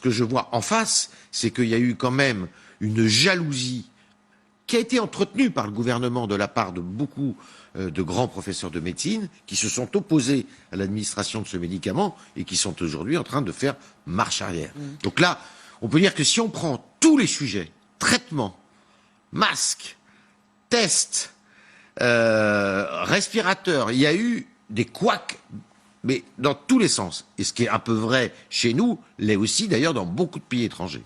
ce que je vois en face, c'est qu'il y a eu quand même une jalousie qui a été entretenue par le gouvernement de la part de beaucoup de grands professeurs de médecine qui se sont opposés à l'administration de ce médicament et qui sont aujourd'hui en train de faire marche arrière. Donc là, on peut dire que si on prend tous les sujets, traitement, masque, test, respirateur, il y a eu des couacs, mais dans tous les sens. Et ce qui est un peu vrai chez nous, l'est aussi d'ailleurs dans beaucoup de pays étrangers.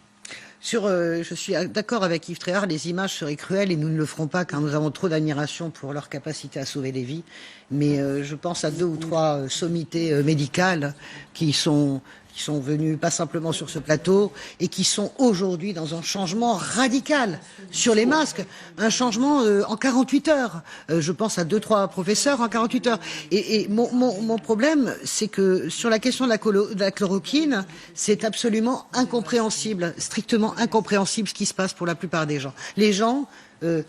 Je suis d'accord avec Yves Tréhard, les images seraient cruelles et nous ne le ferons pas car nous avons trop d'admiration pour leur capacité à sauver des vies. Mais je pense à 2 ou 3 sommités médicales qui sont venus pas simplement sur ce plateau et qui sont aujourd'hui dans un changement radical sur les masques, un changement en 48 heures. Je pense à 2-3 professeurs en 48 heures. Et mon problème, c'est que sur la question de la chloroquine, c'est absolument incompréhensible, strictement incompréhensible ce qui se passe pour la plupart des gens. Les gens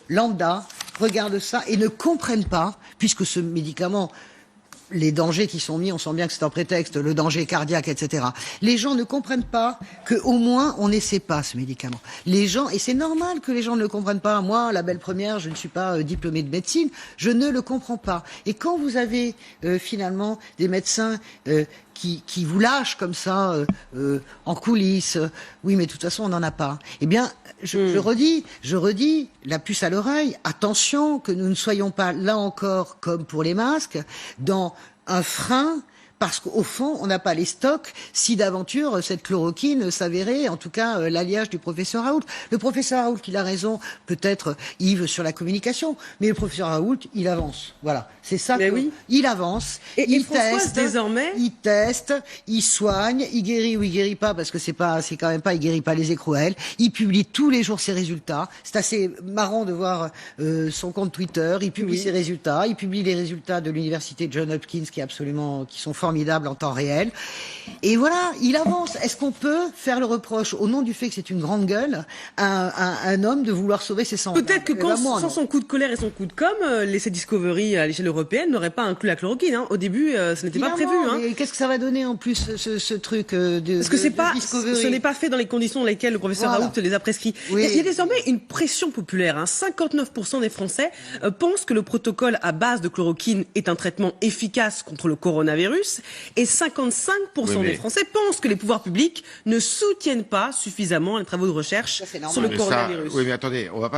lambda regardent ça et ne comprennent pas, puisque ce médicament, les dangers qui sont mis, on sent bien que c'est un prétexte, le danger cardiaque, etc. Les gens ne comprennent pas qu'au moins on n'essaie pas ce médicament. Les gens, et c'est normal que les gens ne le comprennent pas. Moi, la belle première, je ne suis pas diplômée de médecine, je ne le comprends pas. Et quand vous avez finalement des médecins qui vous lâchent comme ça en coulisses, oui, mais de toute façon on n'en a pas. Eh bien, je redis, la puce à l'oreille, attention que nous ne soyons pas, là encore, comme pour les masques, dans un frein, parce qu'au fond, on n'a pas les stocks si d'aventure cette chloroquine s'avérait, en tout cas l'alliage du professeur Raoult. Le professeur Raoult, il a raison, peut-être Yves sur la communication, mais le professeur Raoult, il avance. Voilà, c'est ça. Oui. Il avance, et il Françoise, teste, désormais, il teste, il soigne, il guérit ou il guérit pas, parce que c'est quand même pas, il guérit pas les écrouelles. Il publie tous les jours ses résultats. C'est assez marrant de voir son compte Twitter. Il publie ses résultats. Il publie les résultats de l'université Johns Hopkins, qui sont formidables en temps réel. Et voilà, il avance. Est-ce qu'on peut faire le reproche, au nom du fait que c'est une grande gueule, à un homme de vouloir sauver ses sangs? Peut-être que sans son coup de colère et son coup de com', l'essai Discovery à l'échelle européenne n'aurait pas inclus la chloroquine. Hein. Au début, ce n'était pas prévu. Hein. Mais qu'est-ce que ça va donner en plus ce truc Parce que Discovery. ce n'est pas fait dans les conditions dans lesquelles le professeur Raoult les a prescrits. Oui. Il y a désormais une pression populaire. Hein. 59% des Français pensent que le protocole à base de chloroquine est un traitement efficace contre le coronavirus, et 55% des Français pensent que les pouvoirs publics ne soutiennent pas suffisamment les travaux de recherche sur le coronavirus. Oui, mais attendez, on va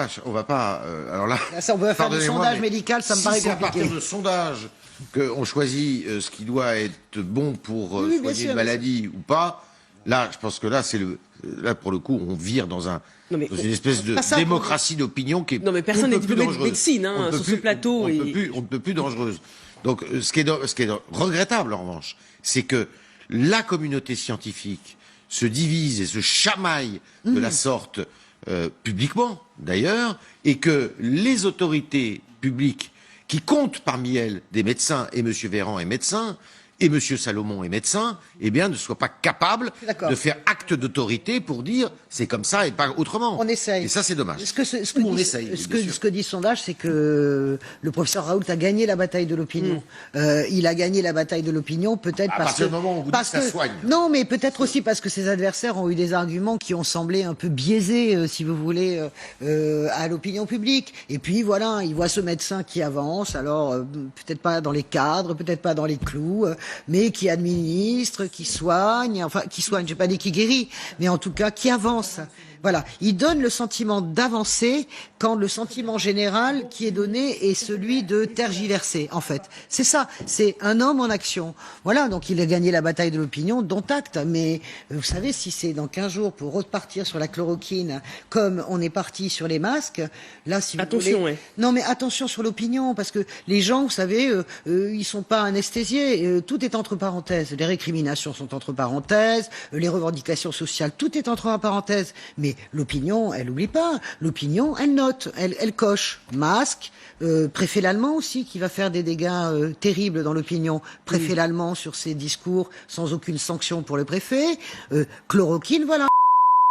pas. Alors là, ça, on peut faire du sondage médical, ça me paraît compliqué. C'est à partir de sondage qu'on choisit ce qui doit être bon pour soigner une maladie ou pas. Là, je pense que là, pour le coup, on vire dans une espèce de démocratie d'opinion qui est non, mais personne n'est diplômé de médecine sur ce plateau. On ne peut plus dangereuse. Donc, ce qui est regrettable, en revanche, c'est que la communauté scientifique se divise et se chamaille de la sorte, publiquement, d'ailleurs, et que les autorités publiques, qui comptent parmi elles des médecins, et M. Véran est médecin, et M. Salomon est médecin, eh bien, ne soient pas capables de faire acte d'autorité pour dire c'est comme ça et pas autrement. On essaye. Et ça, c'est dommage. Ce que dit le sondage, c'est que le professeur Raoult a gagné la bataille de l'opinion. Il a gagné la bataille de l'opinion, peut-être parce que... À partir du moment où on vous dit que ça soigne. Non, mais peut-être aussi parce que ses adversaires ont eu des arguments qui ont semblé un peu biaisés, si vous voulez, à l'opinion publique. Et puis, voilà, il voit ce médecin qui avance, alors peut-être pas dans les cadres, peut-être pas dans les clous, mais qui administre, qui soigne, j'ai pas dit qui guérit, mais en tout cas qui avance. Voilà, il donne le sentiment d'avancer quand le sentiment général qui est donné est celui de tergiverser, en fait. C'est ça, c'est un homme en action. Voilà, donc il a gagné la bataille de l'opinion, dont acte. Mais vous savez, si c'est dans 15 jours pour repartir sur la chloroquine, comme on est parti sur les masques, là, si vous voulez... Non, mais attention sur l'opinion, parce que les gens, vous savez, ils sont pas anesthésiés. Tout est entre parenthèses. Les récriminations sont entre parenthèses, les revendications sociales, tout est entre parenthèses. Mais l'opinion, elle n'oublie pas. L'opinion, elle note, elle coche. Masque, préfet l'allemand aussi, qui va faire des dégâts terribles dans l'opinion. Préfet l'allemand sur ses discours, sans aucune sanction pour le préfet. Chloroquine, voilà.